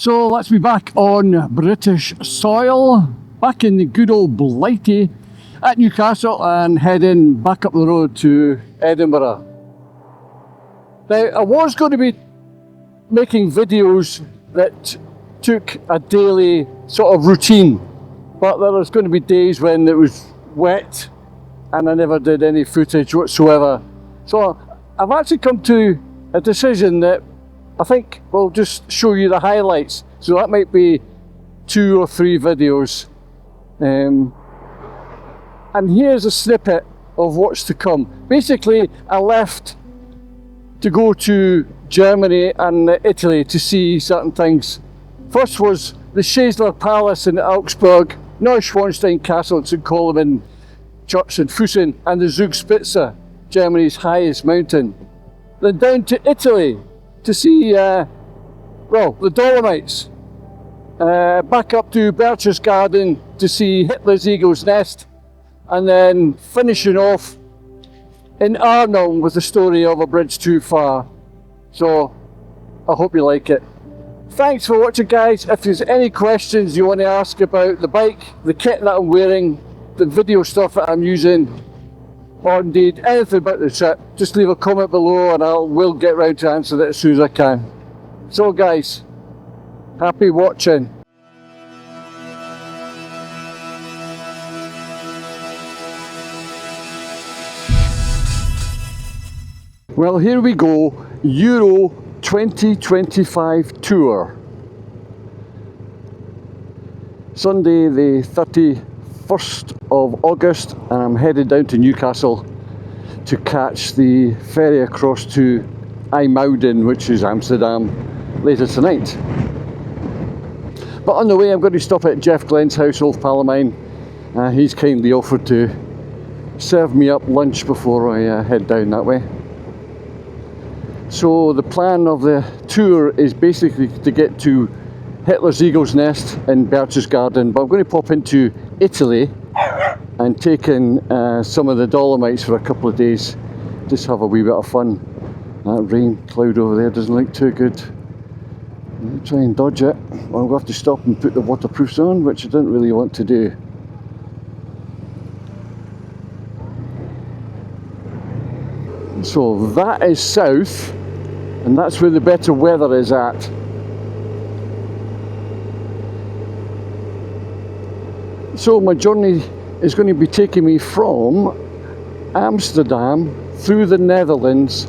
So let's be back on British soil, back in the good old Blighty at Newcastle and heading back up the road to Edinburgh. Now, I was going to be making videos that took a daily sort of routine, but there was going to be days when it was wet and I never did any footage whatsoever. So I've actually come to a decision that I think we'll just show you the highlights. So that might be 2 or 3 videos. And here's a snippet of what's to come. Basically, I left to go to Germany and Italy to see certain things. First was the Schäsler Palace in Augsburg, Neuschwanstein Castle in St. Koblenz Church in Fussen, and the Zugspitze, Germany's highest mountain. Then down to Italy to see, the Dolomites. Back up to Berchtesgaden to see Hitler's Eagle's Nest, and then finishing off in Arnhem with the story of a bridge too far. So I hope you like it. Thanks for watching, guys. If there's any questions you want to ask about the bike, the kit that I'm wearing, the video stuff that I'm using, or indeed anything about the trip, just leave a comment below and we'll get round to answer it as soon as I can. So guys, happy watching. Well, here we go, Euro 2025 tour. Sunday the 31st of August, and I'm headed down to Newcastle to catch the ferry across to IJmuiden, which is Amsterdam, later tonight. But on the way I'm going to stop at Jeff Glenn's house, Old Pal of mine. He's kindly offered to serve me up lunch before I head down that way. So the plan of the tour is basically to get to Hitler's Eagle's Nest in Berchtesgaden, but I'm going to pop into Italy and take in some of the Dolomites for a couple of days, just have a wee bit of fun. That rain cloud over there doesn't look too good. I'll try and dodge it. I'll have to stop and put the waterproofs on, which I didn't really want to do. So that is south, and that's where the better weather is at. So my journey is going to be taking me from Amsterdam through the Netherlands,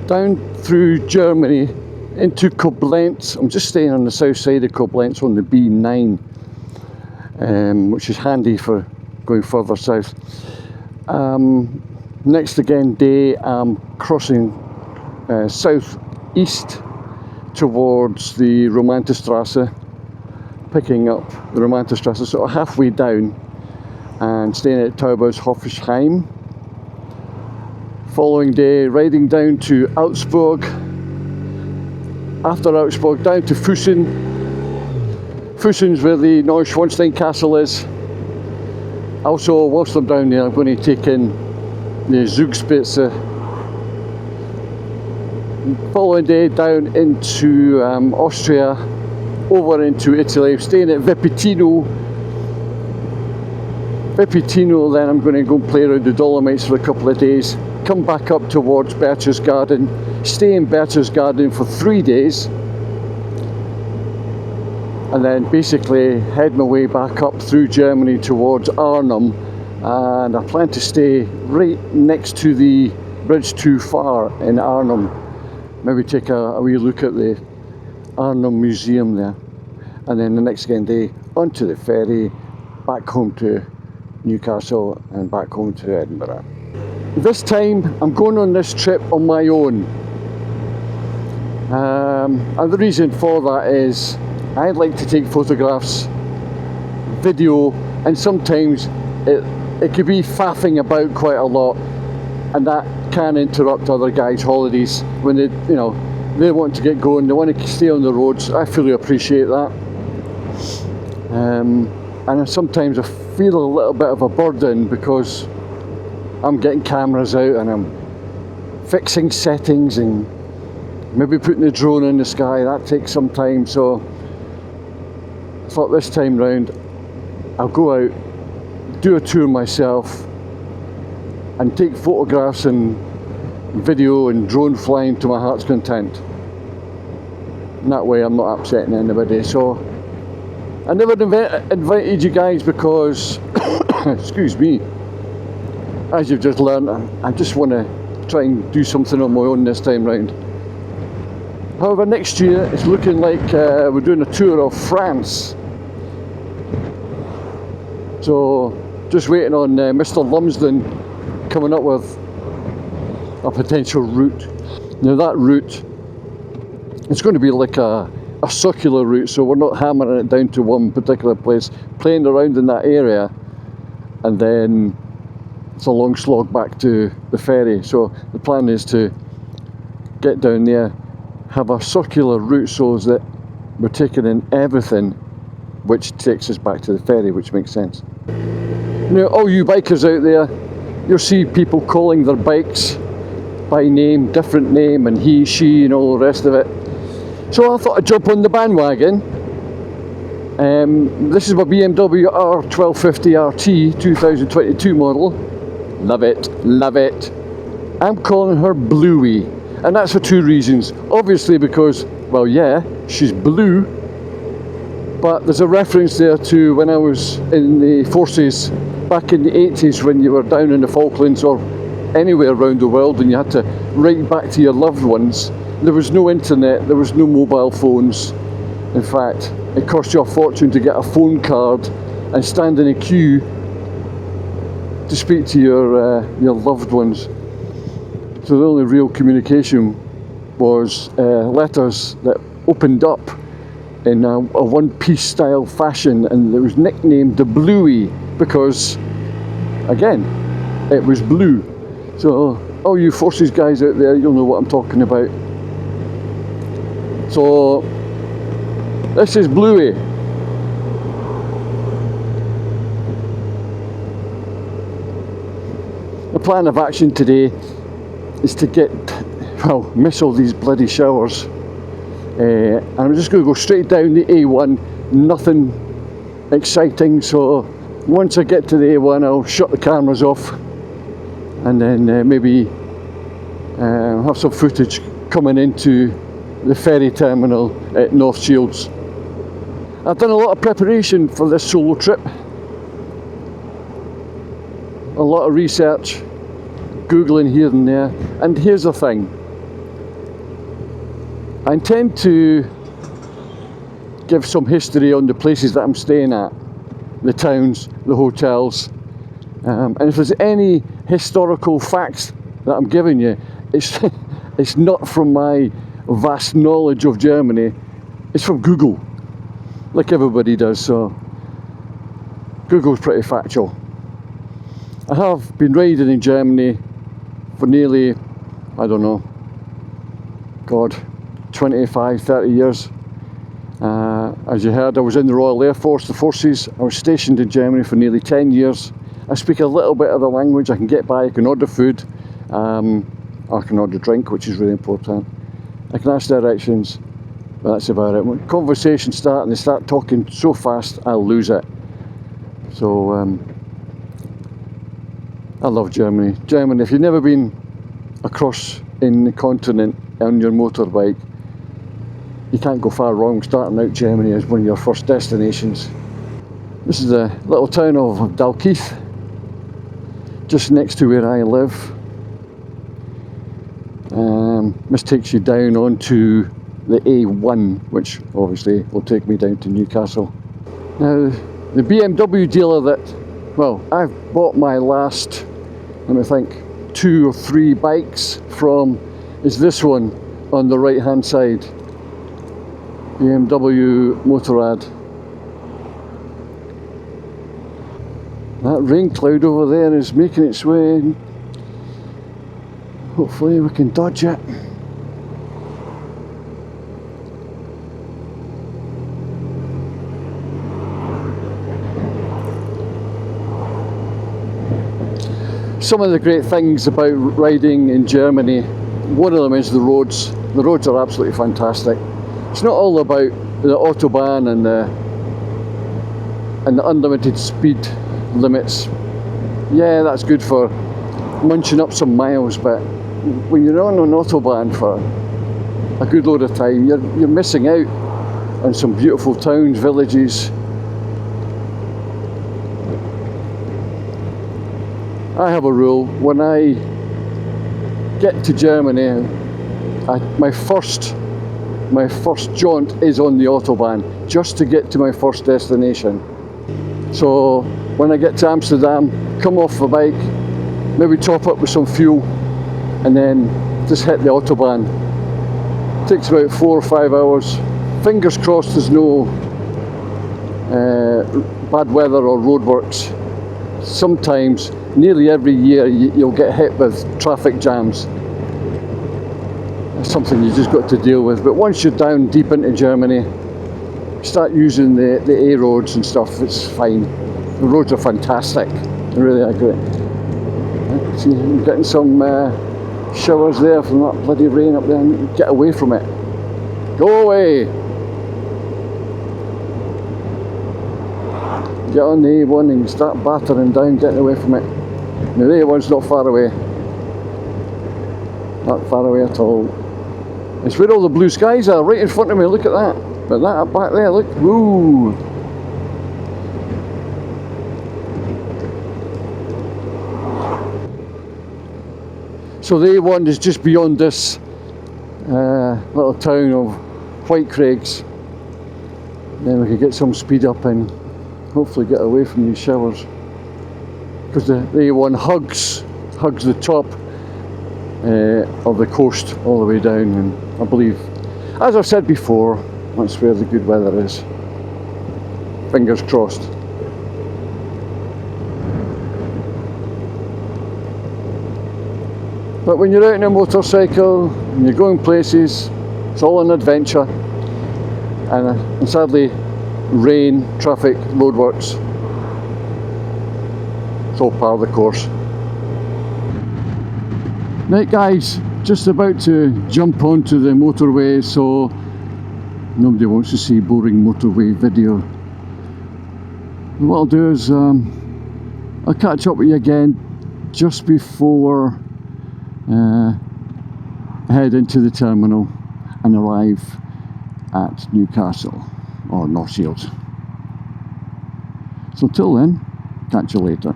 down through Germany into Koblenz. I'm just staying on the south side of Koblenz on the B9, which is handy for going further south. Next again day I'm crossing south-east towards the Romanterstrasse, picking up the Romanterstrasse, so halfway down, and staying at Taubershofsheim. Following day riding down to Augsburg, after Augsburg down to Fussen. Fussen's where the Neuschwanstein Castle is. Also, whilst I'm down there, I'm going to take in the Zugspitze. Following day down into Austria, over into Italy, staying at Vipitino, then I'm going to go and play around the Dolomites for a couple of days, come back up towards Berchtesgaden, stay in Berchtesgaden for 3 days, and then basically head my way back up through Germany towards Arnhem, and I plan to stay right next to the bridge too far in Arnhem. Maybe take a wee look at the Arnhem Museum there, and then the next day onto the ferry back home to Newcastle and back home to Edinburgh. This time I'm going on this trip on my own, and the reason for that is I like to take photographs, video, and sometimes it could be faffing about quite a lot, and that can interrupt other guys' holidays when they want to get going, they want to stay on the roads. I fully appreciate that. And sometimes I feel a little bit of a burden because I'm getting cameras out and I'm fixing settings and maybe putting the drone in the sky, that takes some time, so I thought this time round I'll go out, do a tour myself and take photographs and video and drone flying to my heart's content. And that way I'm not upsetting anybody. So I never invited you guys because excuse me, as you've just learned, I just want to try and do something on my own this time round. However, next year it's looking like we're doing a tour of France. So just waiting on Mr. Lumsden coming up with a potential route. Now that route, it's going to be like a circular route, so we're not hammering it down to one particular place, playing around in that area, and then it's a long slog back to the ferry. So the plan is to get down there, have a circular route so that we're taking in everything which takes us back to the ferry, which makes sense. Now, all you bikers out there, you'll see people calling their bikes by name, different name, and he, she, and all the rest of it. So I thought I'd jump on the bandwagon. This is my BMW R1250 RT 2022 model. Love it, love it. I'm calling her Bluey, and that's for two reasons. Obviously because, well, yeah, she's blue, but there's a reference there to when I was in the forces back in the 80s, when you were down in the Falklands or anywhere around the world and you had to write back to your loved ones. There was no internet, there was no mobile phones. In fact, it cost you a fortune to get a phone card and stand in a queue to speak to your loved ones. So the only real communication was letters that opened up in a one-piece style fashion, and it was nicknamed the Bluey because, again, it was blue. So all you forces guys out there, you'll know what I'm talking about. So this is Bluey. The plan of action today is to get, well, miss all these bloody showers. And I'm just going to go straight down the A1, nothing exciting. So once I get to the A1, I'll shut the cameras off and then maybe have some footage coming into the ferry terminal at North Shields. I've done a lot of preparation for this solo trip, a lot of research, googling here and there, and here's the thing. I intend to give some history on the places that I'm staying at, the towns, the hotels, and if there's any historical facts that I'm giving you, it's not from my vast knowledge of Germany, it's from Google, like everybody does. So Google's pretty factual. I have been riding in Germany for nearly, I don't know, God, 25, 30 years. As you heard, I was in the Royal Air Force, the forces. I was stationed in Germany for nearly 10 years. I speak a little bit of the language, I can get by, I can order food, I can order drink, which is really important. I can ask directions, but that's about it. When conversations start and they start talking so fast, I'll lose it. So, I love Germany. Germany, if you've never been across in the continent on your motorbike, you can't go far wrong starting out Germany as one of your first destinations. This is the little town of Dalkeith, just next to where I live. This takes you down onto the A1, which obviously will take me down to Newcastle. Now, the BMW dealer that, well, I've bought my last, let me think, 2 or 3 bikes from is this one on the right hand side, BMW Motorrad. That rain cloud over there is making its way. Hopefully we can dodge it. Some of the great things about riding in Germany, one of them is the roads. The roads are absolutely fantastic. It's not all about the Autobahn and the unlimited speed limits. Yeah, that's good for munching up some miles, but when you're on an Autobahn for a good load of time, you're missing out on some beautiful towns, villages. I have a rule: when I get to Germany, my first jaunt is on the Autobahn, just to get to my first destination. So when I get to Amsterdam, come off the bike, maybe top up with some fuel, and then just hit the Autobahn. Takes about 4 or 5 hours. Fingers crossed there's no bad weather or roadworks. Sometimes, nearly every year, you'll get hit with traffic jams. It's something you just got to deal with. But once you're down deep into Germany, start using the A roads and stuff, it's fine. The roads are fantastic. They really are great. See, I'm getting some showers there from that bloody rain up there. Get away from it. Go away! Get on the A1 and start battering down, getting away from it. Now the A1's not far away. Not far away at all. It's where all the blue skies are, right in front of me, look at that. But that up back there, look, woo! So the A1 is just beyond this little town of White Craigs. Then we could get some speed up and hopefully get away from these showers. Because the A1 hugs the top of the coast all the way down, and I believe, as I've said before, that's where the good weather is. Fingers crossed. But when you're out on a motorcycle and you're going places, it's all an adventure. And sadly, rain, traffic, roadworks, it's all part of the course. Right guys, just about to jump onto the motorway, so nobody wants to see boring motorway video. And what I'll do is I'll catch up with you again just before I head into the terminal and arrive at Newcastle or North Shields. So till then, catch you later.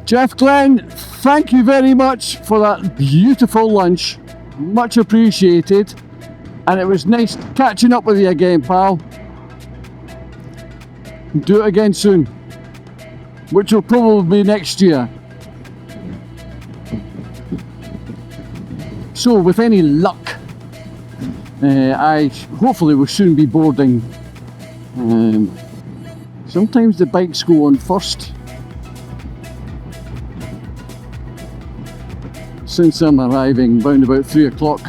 Jeff Glenn, thank you very much for that beautiful lunch. Much appreciated. And it was nice catching up with you again, pal. Do it again soon, which will probably be next year. So with any luck, I hopefully will soon be boarding. Sometimes the bikes go on first. Since I'm arriving round about 3 o'clock,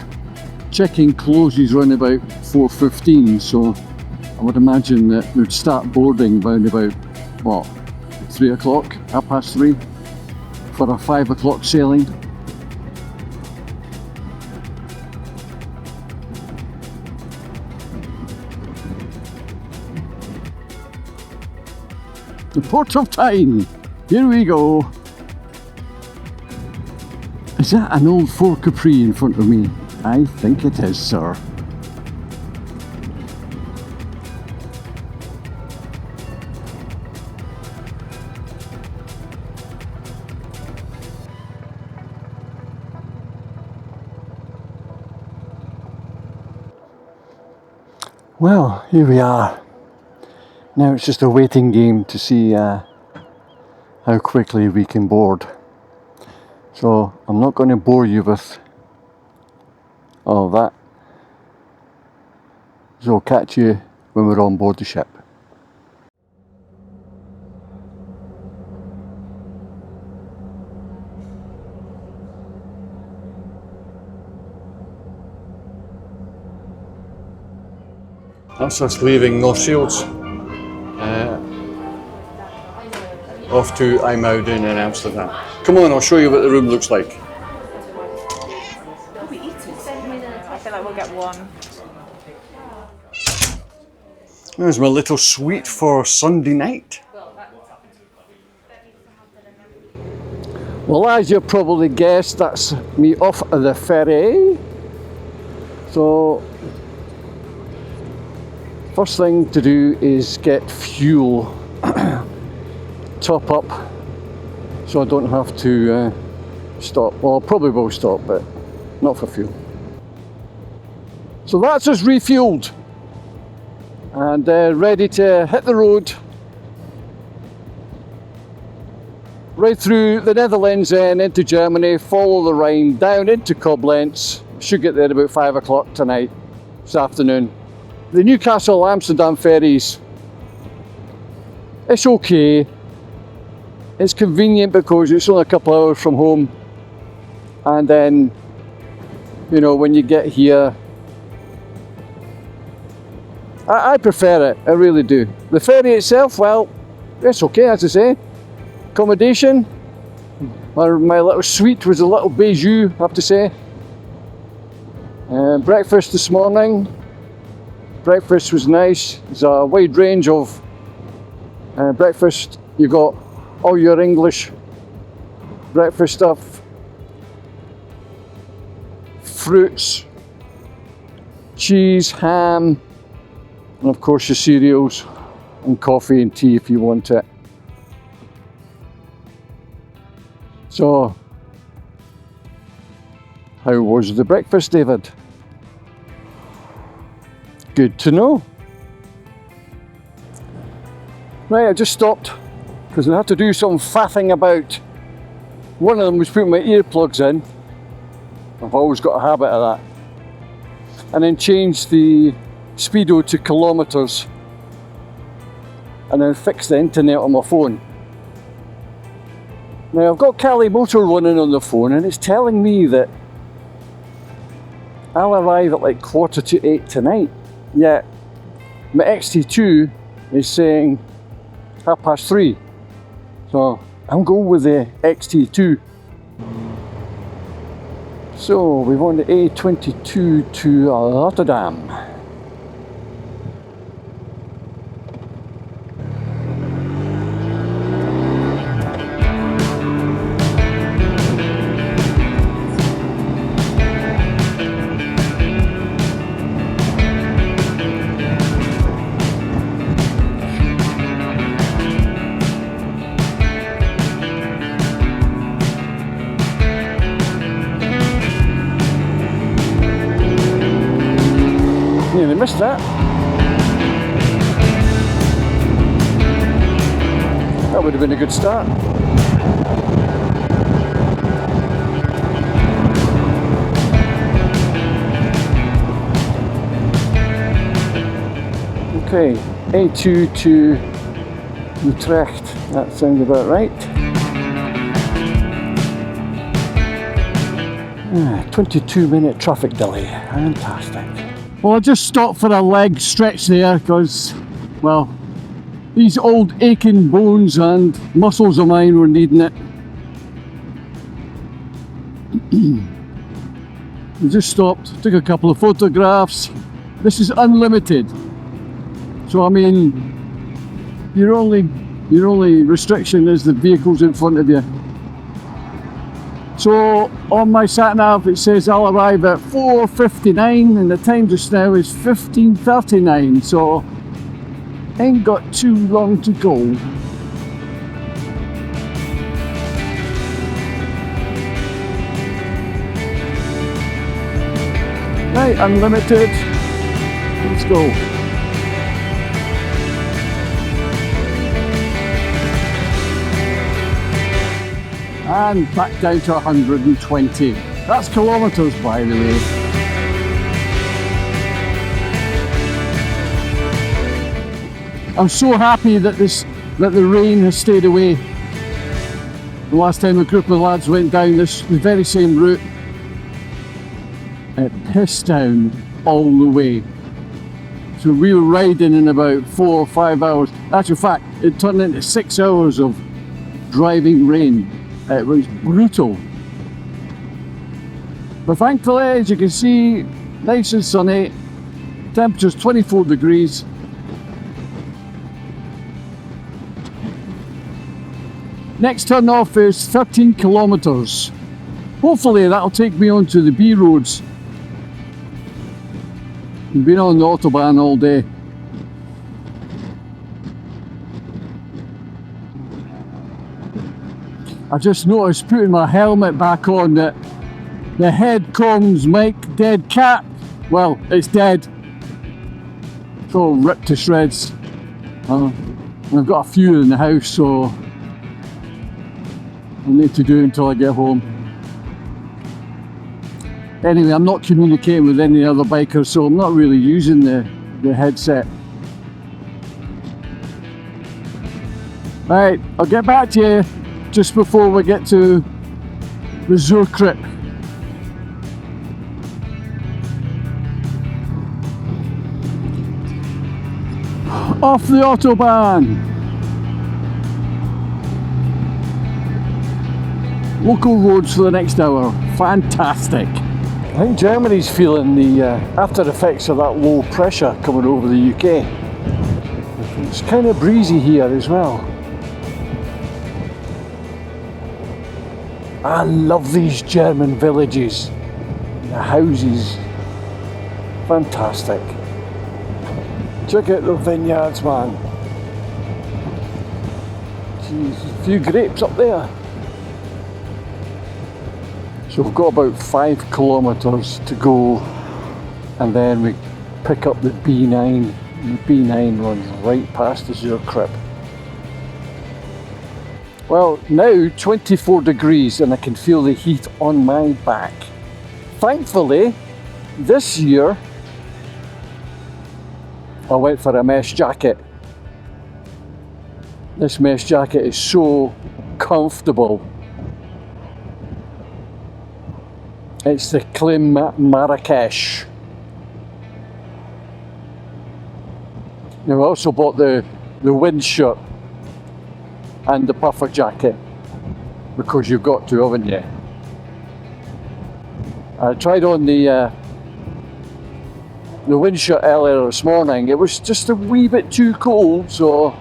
check-in closes round about 4:15, so I would imagine that we'd start boarding round about, what, 3 o'clock, 3:30, for a 5 o'clock sailing. The Port of Tyne, here we go. Is that an old Ford Capri in front of me? I think it is, sir. Well, here we are. Now it's just a waiting game to see how quickly we can board. So I'm not going to bore you with all of that. So I'll catch you when we're on board the ship. That's us leaving North Shields. off to IJmuiden in Amsterdam. Come on, I'll show you what the room looks like. I feel like we'll get one. There's my little suite for Sunday night. Well, as you probably guessed, that's me off of the ferry. So, first thing to do is get fuel, top up, so I don't have to stop. Well, I probably will stop, but not for fuel. So that's us refueled and ready to hit the road right through the Netherlands and into Germany, follow the Rhine down into Koblenz. Should get there about 5 o'clock tonight, this afternoon. The Newcastle Amsterdam ferries, it's okay. It's convenient because it's only a couple of hours from home, and then, you know, when you get here, I prefer it, I really do. The ferry itself, well, it's okay, as I say. Accommodation, my little suite was a little bijou, I have to say. Breakfast this morning, breakfast was nice. There's a wide range of breakfast. You got all your English breakfast stuff, fruits, cheese, ham, and of course your cereals and coffee and tea if you want it. So, how was the breakfast, David? Good to know. Right, I just stopped because I had to do some faffing about. One of them was putting my earplugs in. I've always got a habit of that. And then change the speedo to kilometres. And then fix the internet on my phone. Now I've got Cali Motor running on the phone and it's telling me that I'll arrive at like 7:45 tonight. Yet my XT2 is saying 3:30. So I'm going with the XT2. So we're on the A22 to Rotterdam. Nearly missed that. That would have been a good start. Okay, A2 to Utrecht. That sounds about right. 22-minute traffic delay. Fantastic. Well, I just stopped for a leg stretch there because, well, these old aching bones and muscles of mine were needing it. I just stopped, took a couple of photographs. This is unlimited. So I mean, your only restriction is the vehicles in front of you. So on my sat nav it says I'll arrive at 4:59 and the time just now is 15:39, so ain't got too long to go. Right, unlimited. Let's go. And back down to 120. That's kilometres, by the way. I'm so happy that the rain has stayed away. The last time a group of lads went down the very same route, it pissed down all the way. So we were riding in about 4 or 5 hours. Actually, in fact, it turned into 6 hours of driving rain. It was brutal. But thankfully, as you can see, nice and sunny. Temperature's 24 degrees. Next turn off is 13 kilometres. Hopefully that'll take me onto the B roads. I've been on the Autobahn all day. I just noticed putting my helmet back on that the head comms mic dead cat. Well, it's dead. It's all ripped to shreds. I've got a few in the house, so I'll need to do it until I get home. Anyway, I'm not communicating with any other bikers, so I'm not really using the headset. Right, I'll get back to you just before we get to the Zur Kripp. Off the Autobahn. Local roads for the next hour. Fantastic. I think Germany's feeling the after effects of that low pressure coming over the UK. It's kind of breezy here as well. I love these German villages. The houses. Fantastic. Check out the vineyards, man. Jeez, a few grapes up there. So we've got about 5 kilometres to go, and then we pick up the B9. And the B9 runs right past the Zur Kripp. Well, now 24 degrees and I can feel the heat on my back. Thankfully, this year I went for a mesh jacket. This mesh jacket is so comfortable. It's the Klim Marrakesh. Now I also bought the wind shirt and the puffer jacket, because you've got to, haven't you? I tried on the wind shirt earlier this morning. It was just a wee bit too cold, so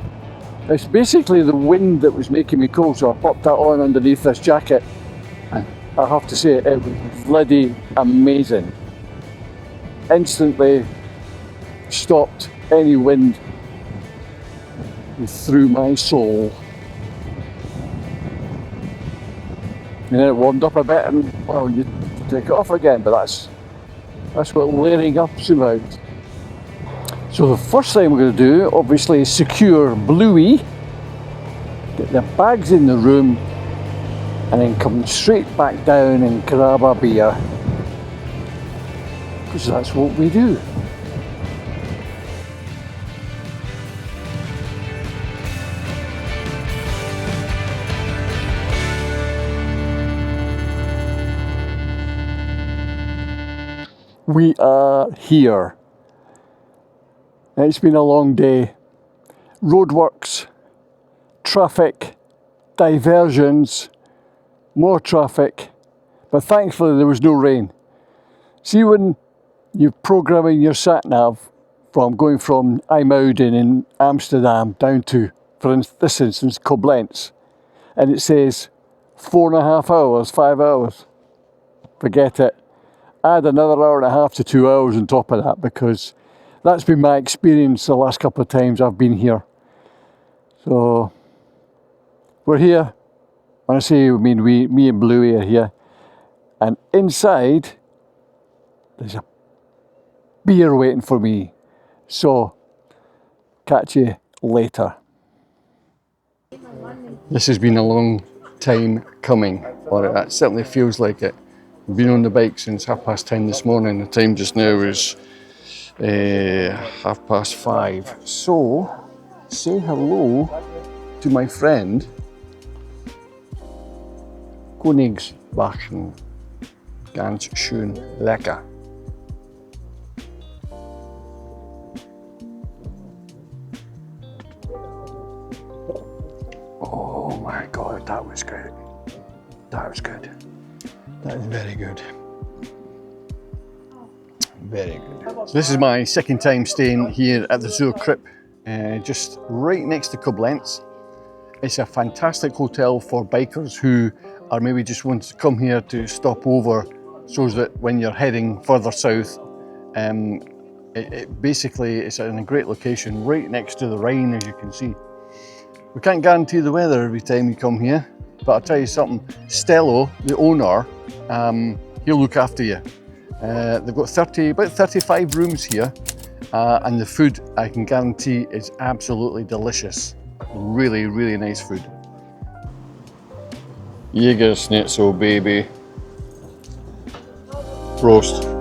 it's basically the wind that was making me cold, so I popped that on underneath this jacket. And I have to say, it was bloody amazing. Instantly stopped any wind through my soul. And then it warmed up a bit, and well, you take it off again, but that's what layering up's about. So the first thing we're going to do, obviously, is secure Bluey, get the bags in the room, and then come straight back down and grab a beer, because that's what we do. We are here. It's been a long day. Roadworks, traffic, diversions, more traffic, but thankfully there was no rain. See, when you're programming your sat-nav from going from IJmuiden in Amsterdam down to, for this instance, Koblenz, and it says 4.5 hours, 5 hours, forget it. Add another hour and a half to 2 hours on top of that, because that's been my experience the last couple of times I've been here. So we're here. When I say me and Bluey are here, and inside there's a beer waiting for me. So catch you later. This has been a long time coming, or it certainly feels like it. We've been on the bike since 10:30 this morning. The time just now is 5:30. So, say hello to my friend Königsbachen. Ganz schön lecker. Oh my God, Very good. So this is my second time staying here at the Zur Kripp, just right next to Koblenz. It's a fantastic hotel for bikers who are maybe just want to come here to stop over, so that when you're heading further south, basically it's in a great location right next to the Rhine, as you can see. We can't guarantee the weather every time you come here, but I'll tell you something, Stello, the owner, he'll look after you. They've got about 35 rooms here, and the food, I can guarantee, is absolutely delicious. Really, really nice food. Jägerschnitzel, baby. Roast.